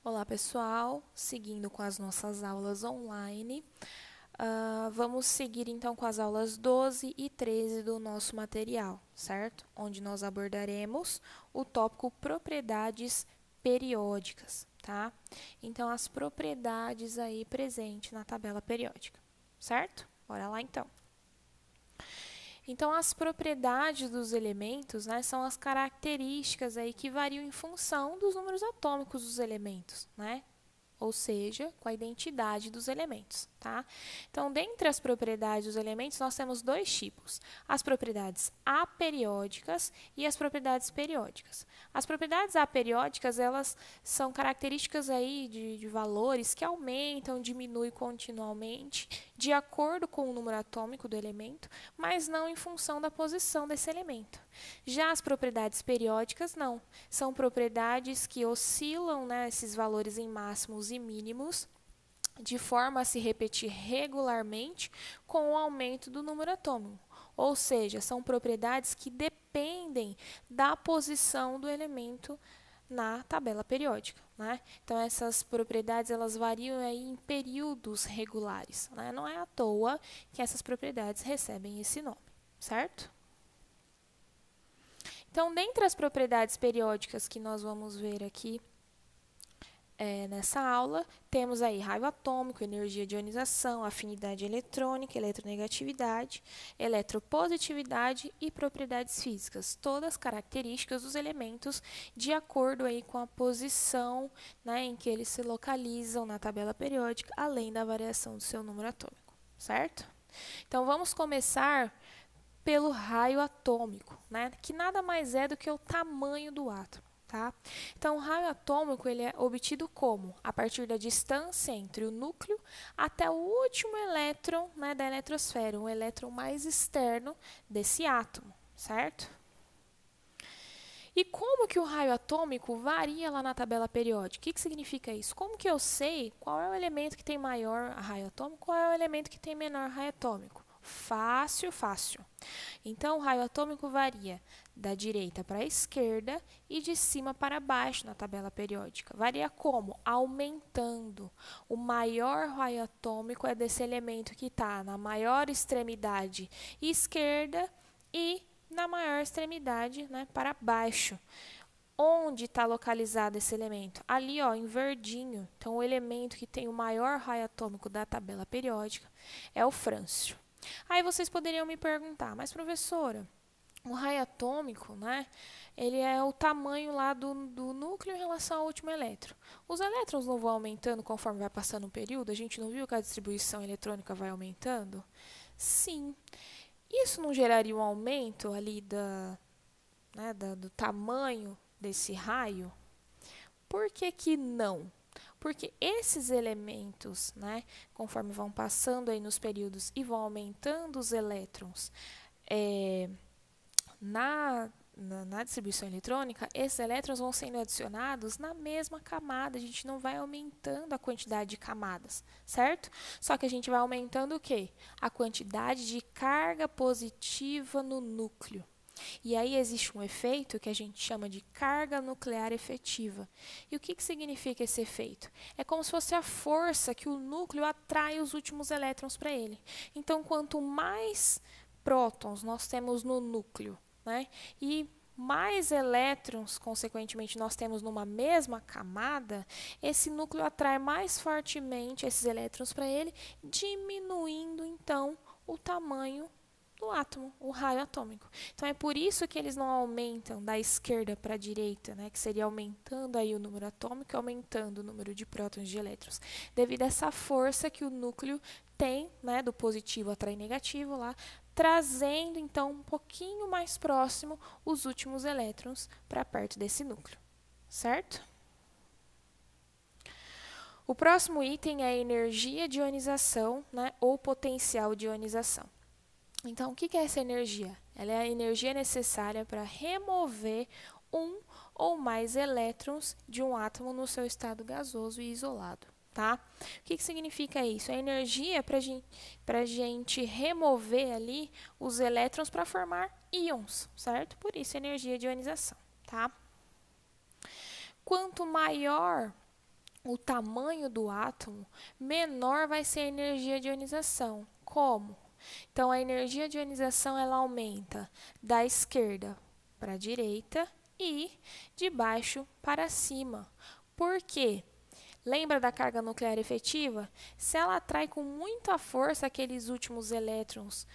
Olá, pessoal! Seguindo com as nossas aulas online, vamos seguir então com as aulas 12 e 13 do nosso material, certo? Onde nós abordaremos o tópico propriedades periódicas, tá? Então, as propriedades aí presentes na tabela periódica, certo? Bora lá então. Então, as propriedades dos elementos, né, são as características aí que variam em função dos números atômicos dos elementos, né? Ou seja, com a identidade dos elementos, tá? Então, dentre as propriedades dos elementos, nós temos dois tipos: as propriedades aperiódicas e as propriedades periódicas. As propriedades aperiódicas, elas são características aí de valores que aumentam, diminuem continuamente, de acordo com o número atômico do elemento, mas não em função da posição desse elemento. Já as propriedades periódicas, não. São propriedades que oscilam, né, esses valores em máximos e mínimos, de forma a se repetir regularmente com o aumento do número atômico. Ou seja, são propriedades que dependem da posição do elemento na tabela periódica, né? Então, essas propriedades elas variam aí em períodos regulares, né? Não é à toa que essas propriedades recebem esse nome, certo? Então, dentre as propriedades periódicas que nós vamos ver aqui nessa aula, temos aí raio atômico, energia de ionização, afinidade eletrônica, eletronegatividade, eletropositividade e propriedades físicas, todas características dos elementos de acordo aí com a posição, né, em que eles se localizam na tabela periódica, além da variação do seu número atômico, certo? Então, vamos começar pelo raio atômico, né, que nada mais é do que o tamanho do átomo. Tá? Então, o raio atômico ele é obtido como? A partir da distância entre o núcleo até o último elétron, né, da eletrosfera, um elétron mais externo desse átomo, certo? E como que o raio atômico varia lá na tabela periódica? O que significa isso? Como que eu sei qual é o elemento que tem maior raio atômico, qual é o elemento que tem menor raio atômico? Fácil, fácil. Então, o raio atômico varia da direita para a esquerda e de cima para baixo na tabela periódica. Varia como? Aumentando. O maior raio atômico é desse elemento que está na maior extremidade esquerda e na maior extremidade, né, para baixo. Onde está localizado esse elemento? Ali, ó, em verdinho. Então, o elemento que tem o maior raio atômico da tabela periódica é o frâncio. Aí vocês poderiam me perguntar, mas professora, o raio atômico, né, ele é o tamanho lá do núcleo em relação ao último elétron. Os elétrons não vão aumentando conforme vai passando um período? A gente não viu que a distribuição eletrônica vai aumentando? Sim. Isso não geraria um aumento ali do tamanho desse raio? Por que que não? Porque esses elementos, né, conforme vão passando aí nos períodos e vão aumentando os elétrons na distribuição eletrônica, esses elétrons vão sendo adicionados na mesma camada, a gente não vai aumentando a quantidade de camadas, certo? Só que a gente vai aumentando o quê? A quantidade de carga positiva no núcleo. E aí existe um efeito que a gente chama de carga nuclear efetiva. E o que significa esse efeito? É como se fosse a força que o núcleo atrai os últimos elétrons para ele. Então, quanto mais prótons nós temos no núcleo, né, e mais elétrons, consequentemente, nós temos numa mesma camada, esse núcleo atrai mais fortemente esses elétrons para ele, diminuindo, então, o tamanho do átomo, o raio atômico. Então, é por isso que eles não aumentam da esquerda para a direita, né, que seria aumentando aí o número atômico, aumentando o número de prótons e de elétrons, devido a essa força que o núcleo tem, né, do positivo atrai negativo lá, trazendo, então, um pouquinho mais próximo os últimos elétrons para perto desse núcleo, certo? O próximo item é a energia de ionização, né, ou potencial de ionização. Então, o que é essa energia? Ela é a energia necessária para remover um ou mais elétrons de um átomo no seu estado gasoso e isolado. Tá? O que significa isso? A energia para a gente remover ali os elétrons para formar íons, certo? Por isso, energia de ionização. Tá? Quanto maior o tamanho do átomo, menor vai ser a energia de ionização. Como? Então, a energia de ionização ela aumenta da esquerda para a direita e de baixo para cima. Por quê? Lembra da carga nuclear efetiva? Se ela atrai com muita força aqueles últimos elétrons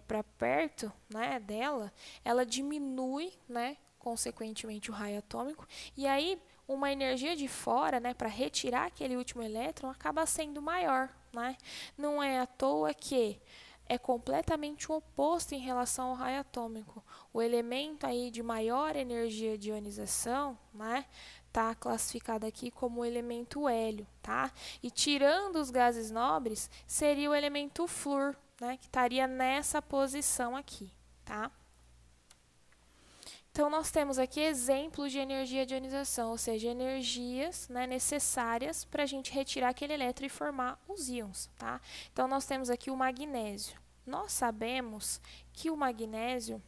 para perto, né, dela, ela diminui, né, consequentemente o raio atômico, e aí uma energia de fora, né, para retirar aquele último elétron acaba sendo maior, né? Não é à toa que é completamente o oposto em relação ao raio atômico. O elemento aí de maior energia de ionização, né, está classificado aqui como o elemento hélio, tá? E tirando os gases nobres, seria o elemento flúor, né, que estaria nessa posição aqui, tá? Então, nós temos aqui exemplos de energia de ionização, ou seja, energias, né, necessárias para a gente retirar aquele elétron e formar os íons, tá? Então, nós temos aqui o magnésio. Nós sabemos que o magnésio,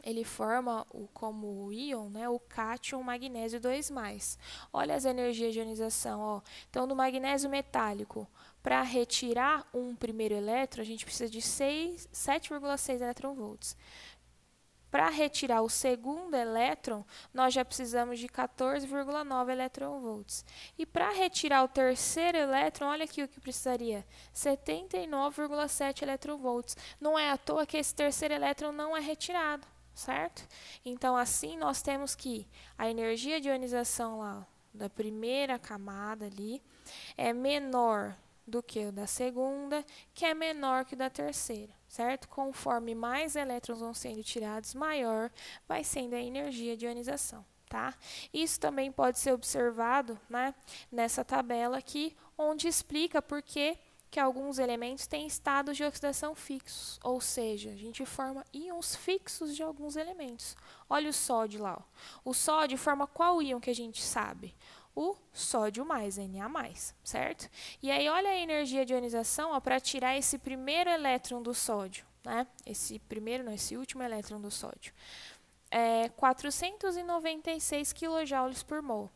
ele forma como íon, né, o cátion magnésio 2+. Olha as energias de ionização, ó. Então, no magnésio metálico, para retirar um primeiro elétron, a gente precisa de 7,6 eletronvolts. Para retirar o segundo elétron, nós já precisamos de 14,9 eletronvolts. E para retirar o terceiro elétron, olha aqui o que precisaria, 79,7 eletronvolts. Não é à toa que esse terceiro elétron não é retirado, certo? Então, assim, nós temos que a energia de ionização lá da primeira camada ali é menor do que o da segunda, que é menor que o da terceira, certo? Conforme mais elétrons vão sendo tirados, maior vai sendo a energia de ionização, tá? Isso também pode ser observado, né, nessa tabela aqui, onde explica por que alguns elementos têm estados de oxidação fixos, ou seja, a gente forma íons fixos de alguns elementos. Olha o sódio lá, ó. O sódio forma qual íon que a gente sabe? O sódio+, Na+, certo? E aí, olha a energia de ionização para tirar esse primeiro elétron do sódio, né? Esse último elétron do sódio. 496 kJ por mol.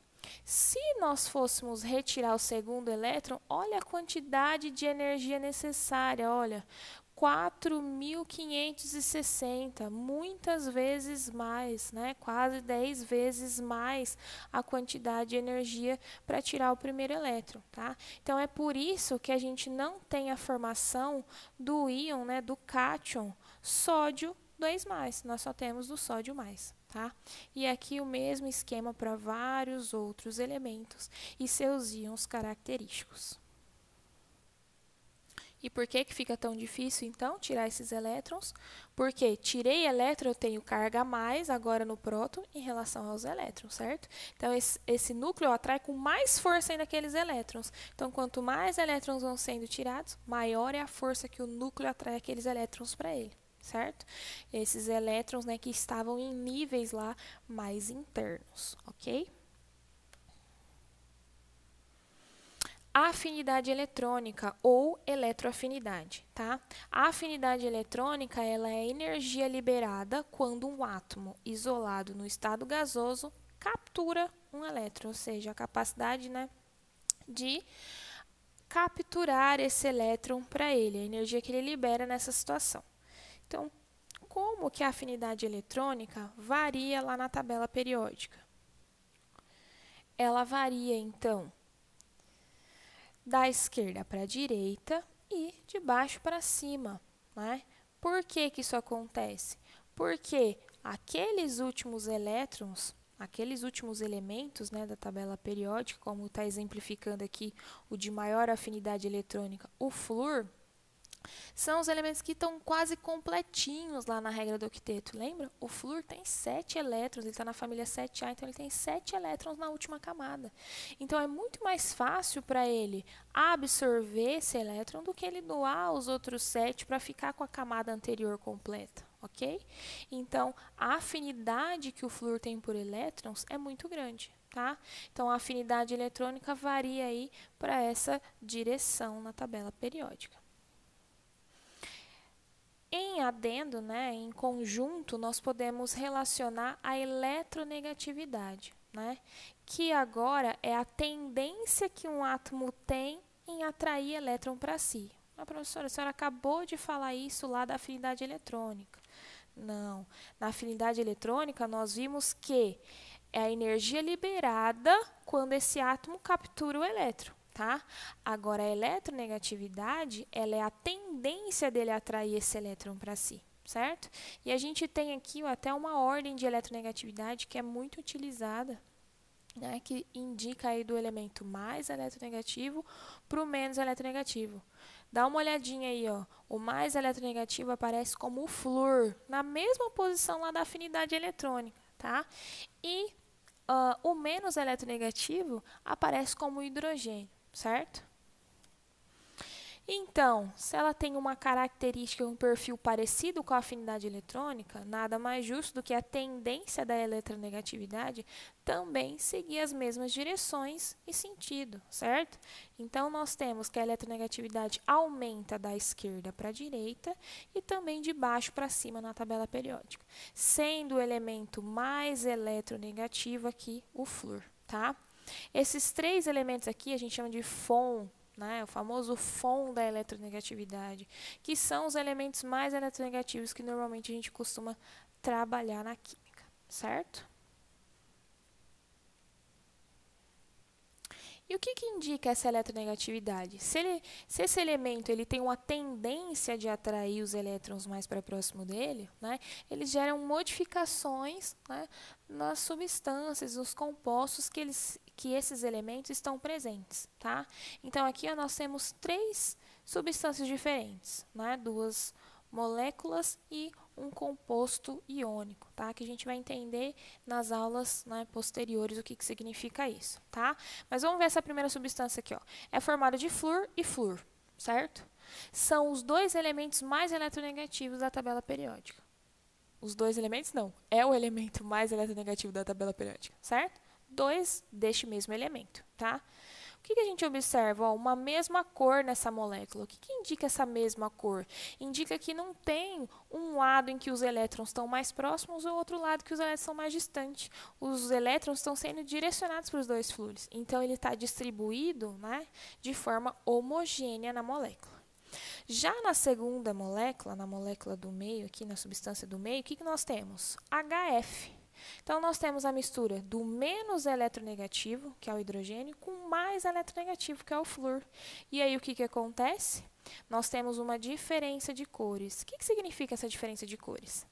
Se nós fôssemos retirar o segundo elétron, olha a quantidade de energia necessária, olha, 4.560, muitas vezes mais, né? Quase 10 vezes mais a quantidade de energia para tirar o primeiro elétron, tá? Então, é por isso que a gente não tem a formação do íon, né, do cátion sódio 2+, nós só temos do sódio+, tá? E aqui o mesmo esquema para vários outros elementos e seus íons característicos. E por que fica tão difícil, então, tirar esses elétrons? Porque tirei elétron, eu tenho carga a mais agora no próton em relação aos elétrons, certo? Então, esse núcleo atrai com mais força ainda aqueles elétrons. Então, quanto mais elétrons vão sendo tirados, maior é a força que o núcleo atrai aqueles elétrons para ele, certo? Esses elétrons, né, que estavam em níveis lá mais internos, ok? A afinidade eletrônica ou eletroafinidade, tá? A afinidade eletrônica, ela é a energia liberada quando um átomo isolado no estado gasoso captura um elétron, ou seja, a capacidade, né, de capturar esse elétron para ele, a energia que ele libera nessa situação. Então, como que a afinidade eletrônica varia lá na tabela periódica? Ela varia, então, da esquerda para a direita e de baixo para cima, né? Por que isso acontece? Porque aqueles últimos elétrons, aqueles últimos elementos, né, da tabela periódica, como está exemplificando aqui o de maior afinidade eletrônica, o flúor, são os elementos que estão quase completinhos lá na regra do octeto, lembra? O flúor tem 7 elétrons, ele está na família 7A, então ele tem 7 elétrons na última camada. Então, é muito mais fácil para ele absorver esse elétron do que ele doar os outros 7 para ficar com a camada anterior completa, ok? Então, a afinidade que o flúor tem por elétrons é muito grande, tá? Então, a afinidade eletrônica varia aí para essa direção na tabela periódica. Em adendo, né, em conjunto, nós podemos relacionar a eletronegatividade, né? Que agora é a tendência que um átomo tem em atrair elétron para si. Ah, professora, a senhora acabou de falar isso lá da afinidade eletrônica. Não. Na afinidade eletrônica, nós vimos que é a energia liberada quando esse átomo captura o elétron, tá? Agora, a eletronegatividade, ela é a tendência dele atrair esse elétron para si, certo? E a gente tem aqui até uma ordem de eletronegatividade que é muito utilizada, né, que indica aí do elemento mais eletronegativo para o menos eletronegativo. Dá uma olhadinha aí, ó. O mais eletronegativo aparece como o flúor, na mesma posição lá da afinidade eletrônica, tá? E o menos eletronegativo aparece como o hidrogênio, certo? Então, se ela tem uma característica, um perfil parecido com a afinidade eletrônica, nada mais justo do que a tendência da eletronegatividade também seguir as mesmas direções e sentido, certo? Então, nós temos que a eletronegatividade aumenta da esquerda para a direita e também de baixo para cima na tabela periódica, sendo o elemento mais eletronegativo aqui o flúor, tá? Esses três elementos aqui a gente chama de FON, né, o famoso FON da eletronegatividade, que são os elementos mais eletronegativos que normalmente a gente costuma trabalhar na química, certo? E o que indica essa eletronegatividade? Se esse elemento ele tem uma tendência de atrair os elétrons mais para próximo dele, né, eles geram modificações, né, nas substâncias, nos compostos que esses elementos estão presentes, tá? Então, aqui ó, nós temos três substâncias diferentes, né, duas moléculas e um composto iônico, tá? Que a gente vai entender nas aulas, né, posteriores o que significa isso, tá? Mas vamos ver essa primeira substância aqui, ó. É formada de flúor e flúor, certo? São os dois elementos mais eletronegativos da tabela periódica. Os dois elementos não, é o elemento mais eletronegativo da tabela periódica, certo? Dois deste mesmo elemento, tá? O que a gente observa? Ó, uma mesma cor nessa molécula. O que indica essa mesma cor? Indica que não tem um lado em que os elétrons estão mais próximos ou outro lado que os elétrons são mais distantes. Os elétrons estão sendo direcionados para os dois flúores. Então, ele está distribuído, né, de forma homogênea na molécula. Já na segunda molécula, na molécula do meio, aqui na substância do meio, o que nós temos? HF. Então, nós temos a mistura do menos eletronegativo, que é o hidrogênio, com o mais eletronegativo, que é o flúor. E aí, o que acontece? Nós temos uma diferença de cores. O que significa essa diferença de cores?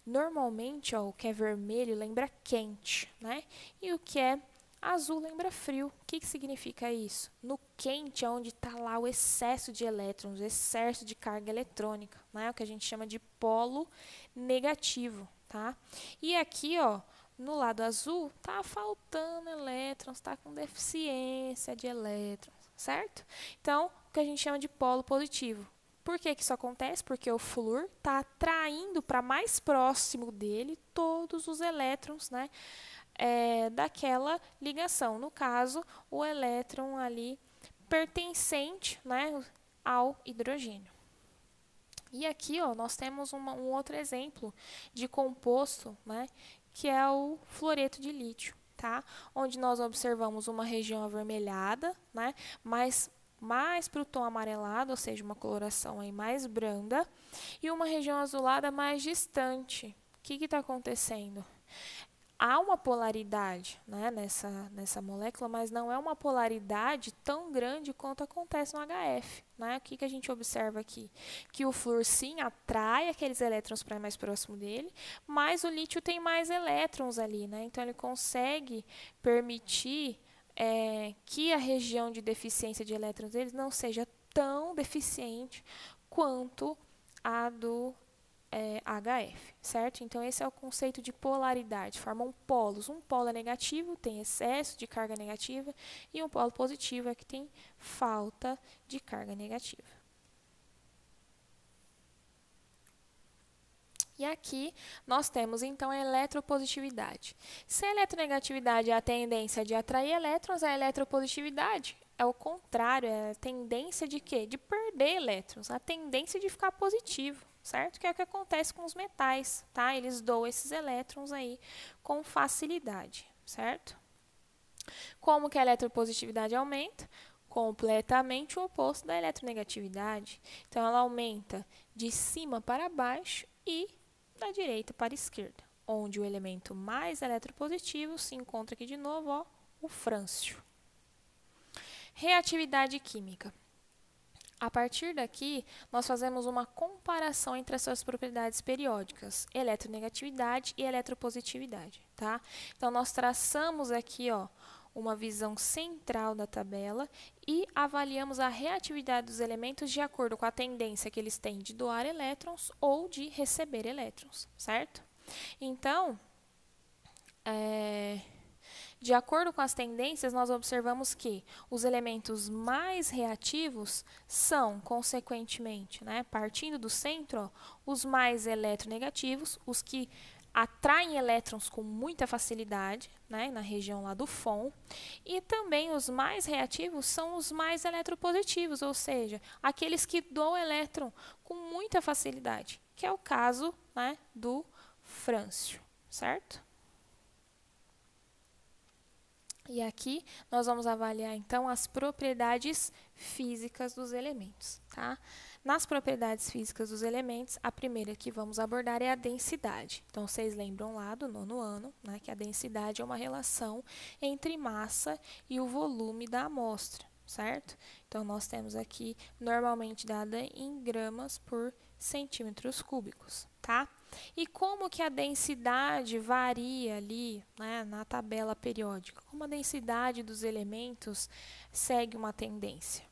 Normalmente, ó, o que é vermelho lembra quente, né? E o que é azul lembra frio. O que significa isso? No quente é onde está lá o excesso de elétrons, o excesso de carga eletrônica, né? O que a gente chama de polo negativo. Tá? E aqui, ó, no lado azul, tá faltando elétrons, tá com deficiência de elétrons, certo? Então, o que a gente chama de polo positivo. Por que isso acontece? Porque o flúor está atraindo para mais próximo dele todos os elétrons, né, daquela ligação. No caso, o elétron ali pertencente, né, ao hidrogênio. E aqui, ó, nós temos um outro exemplo de composto, né, que é o fluoreto de lítio, tá? Onde nós observamos uma região avermelhada, né, mais para o tom amarelado, ou seja, uma coloração aí mais branda, e uma região azulada mais distante. O que está acontecendo? Há uma polaridade, né, nessa molécula, mas não é uma polaridade tão grande quanto acontece no HF. Né? O que a gente observa aqui? Que o flúor, sim, atrai aqueles elétrons para mais próximo dele, mas o lítio tem mais elétrons ali. Né? Então, ele consegue permitir que a região de deficiência de elétrons deles não seja tão deficiente quanto a do HF, certo? Então, esse é o conceito de polaridade. Formam polos. Um polo é negativo, tem excesso de carga negativa, e um polo positivo é que tem falta de carga negativa. E aqui nós temos, então, a eletropositividade. Se a eletronegatividade é a tendência de atrair elétrons, a eletropositividade é o contrário, é a tendência de quê? De perder elétrons, a tendência de ficar positivo, certo? Que é o que acontece com os metais, tá? Eles doam esses elétrons aí com facilidade, certo? Como que a eletropositividade aumenta? Completamente o oposto da eletronegatividade. Então, ela aumenta de cima para baixo e da direita para a esquerda, onde o elemento mais eletropositivo se encontra aqui de novo, ó, o frâncio. Reatividade química. A partir daqui, nós fazemos uma comparação entre as suas propriedades periódicas, eletronegatividade e eletropositividade, tá? Então, nós traçamos aqui, ó, uma visão central da tabela e avaliamos a reatividade dos elementos de acordo com a tendência que eles têm de doar elétrons ou de receber elétrons, certo? Então, de acordo com as tendências, nós observamos que os elementos mais reativos são, consequentemente, né, partindo do centro, ó, os mais eletronegativos, os que atraem elétrons com muita facilidade, né, na região lá do FON, e também os mais reativos são os mais eletropositivos, ou seja, aqueles que doam elétron com muita facilidade, que é o caso, né, do frâncio, certo? E aqui nós vamos avaliar, então, as propriedades físicas dos elementos, tá? Nas propriedades físicas dos elementos, a primeira que vamos abordar é a densidade. Então, vocês lembram lá do 9º ano, né, que a densidade é uma relação entre massa e o volume da amostra, certo? Então, nós temos aqui, normalmente dada em gramas por centímetros cúbicos, tá? E como que a densidade varia ali, né, na tabela periódica? Como a densidade dos elementos segue uma tendência?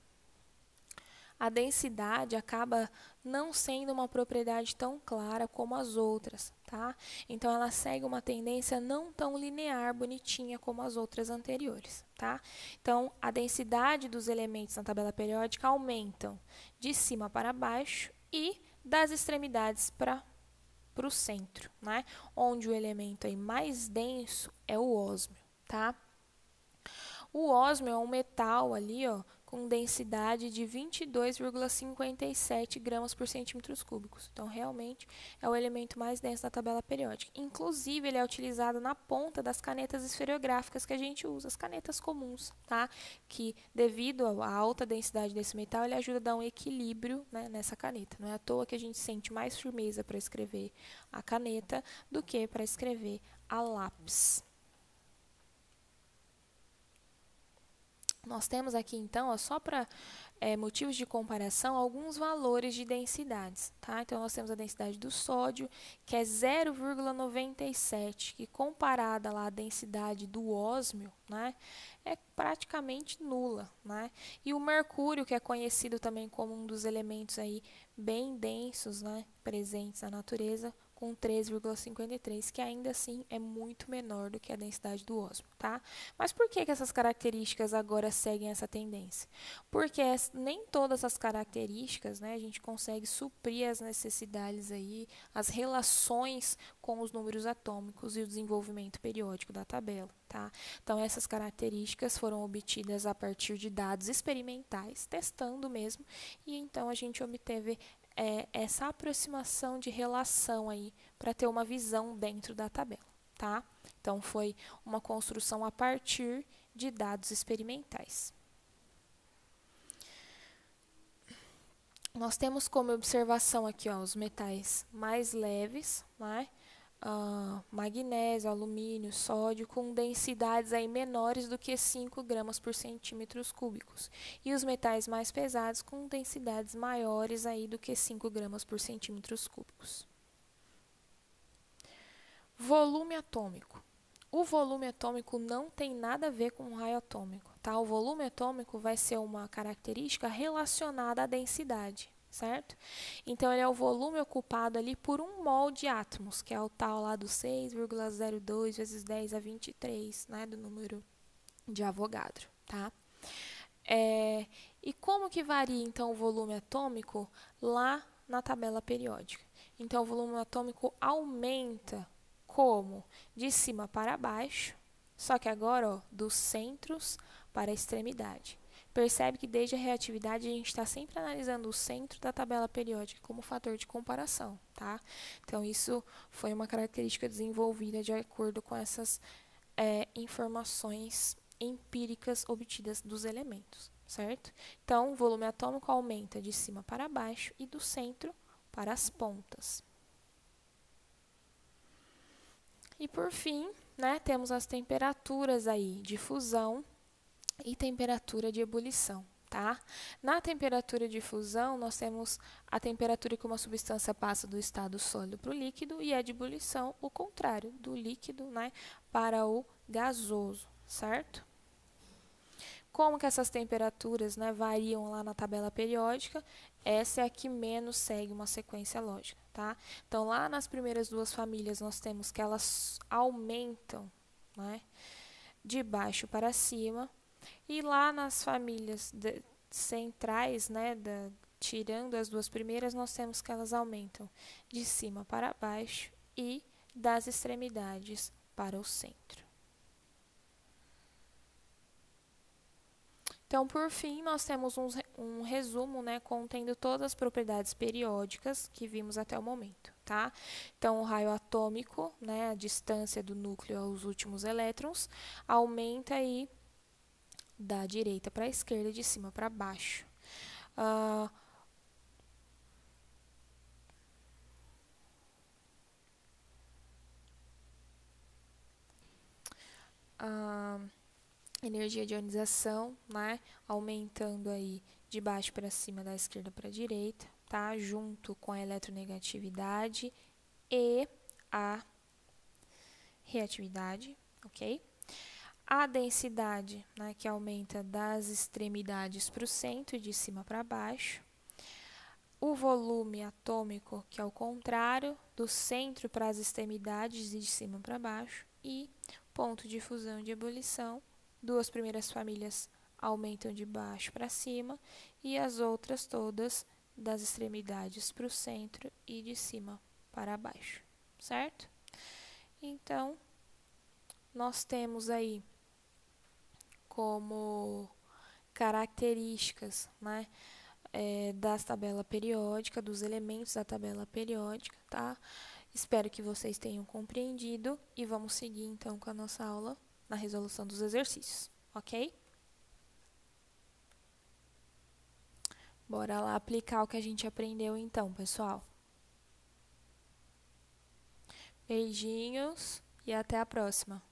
A densidade acaba não sendo uma propriedade tão clara como as outras, tá? Então, ela segue uma tendência não tão linear, bonitinha como as outras anteriores, tá? Então, a densidade dos elementos na tabela periódica aumentam de cima para baixo e das extremidades para o centro, né? Onde o elemento aí mais denso é o ósmio, tá? O ósmio é um metal ali, ó, com densidade de 22,57 gramas por centímetros cúbicos. Então, realmente, é o elemento mais denso da tabela periódica. Inclusive, ele é utilizado na ponta das canetas esferográficas que a gente usa, as canetas comuns, tá? Que, devido à alta densidade desse metal, ele ajuda a dar um equilíbrio, né, nessa caneta. Não é à toa que a gente sente mais firmeza para escrever a caneta do que para escrever a lápis. Nós temos aqui, então, ó, só para motivos de comparação, alguns valores de densidades, tá? Então, nós temos a densidade do sódio, que é 0,97, que comparada lá à densidade do ósmio, né, é praticamente nula, né? E o mercúrio, que é conhecido também como um dos elementos aí bem densos, né, presentes na natureza, com 3,53, que ainda assim é muito menor do que a densidade do ósmio, tá? Mas por que essas características agora seguem essa tendência? Porque nem todas as características, né, a gente consegue suprir as necessidades aí, as relações com os números atômicos e o desenvolvimento periódico da tabela, tá? Então, essas características foram obtidas a partir de dados experimentais, testando mesmo, e então a gente obteve essa aproximação de relação aí para ter uma visão dentro da tabela, tá? Então, foi uma construção a partir de dados experimentais. Nós temos como observação aqui, ó, os metais mais leves, né? Magnésio, alumínio, sódio, com densidades aí menores do que 5 gramas por centímetros cúbicos. E os metais mais pesados com densidades maiores aí do que 5 gramas por centímetros cúbicos. Volume atômico. O volume atômico não tem nada a ver com o raio atômico, tá? O volume atômico vai ser uma característica relacionada à densidade, certo? Então, ele é o volume ocupado ali por um mol de átomos, que é o tal lá do 6,02 vezes 10 a 23, né, do número de Avogadro, tá? E como que varia, então, o volume atômico lá na tabela periódica? Então, o volume atômico aumenta como? De cima para baixo, só que agora, ó, dos centros para a extremidade. Percebe que desde a reatividade a gente está sempre analisando o centro da tabela periódica como fator de comparação, tá? Então, isso foi uma característica desenvolvida de acordo com essas informações empíricas obtidas dos elementos, certo? Então, o volume atômico aumenta de cima para baixo e do centro para as pontas. E por fim, né, temos as temperaturas aí de fusão e temperatura de ebulição, tá? Na temperatura de fusão, nós temos a temperatura que uma substância passa do estado sólido para o líquido, e a de ebulição, o contrário, do líquido, né, para o gasoso, certo? Como que essas temperaturas, né, variam lá na tabela periódica, essa é a que menos segue uma sequência lógica, tá? Então, lá nas primeiras duas famílias, nós temos que elas aumentam, né, de baixo para cima, e lá nas famílias centrais, né, tirando as duas primeiras, nós temos que elas aumentam de cima para baixo e das extremidades para o centro. Então, por fim, nós temos um resumo, né, contendo todas as propriedades periódicas que vimos até o momento, tá? Então, o raio atômico, né, a distância do núcleo aos últimos elétrons, aumenta aí da direita para a esquerda, de cima para baixo. Energia de ionização, né, aumentando aí de baixo para cima, da esquerda para a direita, tá? Junto com a eletronegatividade e a reatividade, ok? A densidade, né, que aumenta das extremidades para o centro e de cima para baixo. O volume atômico, que é o contrário, do centro para as extremidades e de cima para baixo. E ponto de fusão e de ebulição. Duas primeiras famílias aumentam de baixo para cima e as outras todas das extremidades para o centro e de cima para baixo, certo? Então, nós temos aí como características, né, da tabela periódica, dos elementos da tabela periódica, tá? Espero que vocês tenham compreendido e vamos seguir então com a nossa aula na resolução dos exercícios, ok? Bora lá aplicar o que a gente aprendeu então, pessoal. Beijinhos e até a próxima!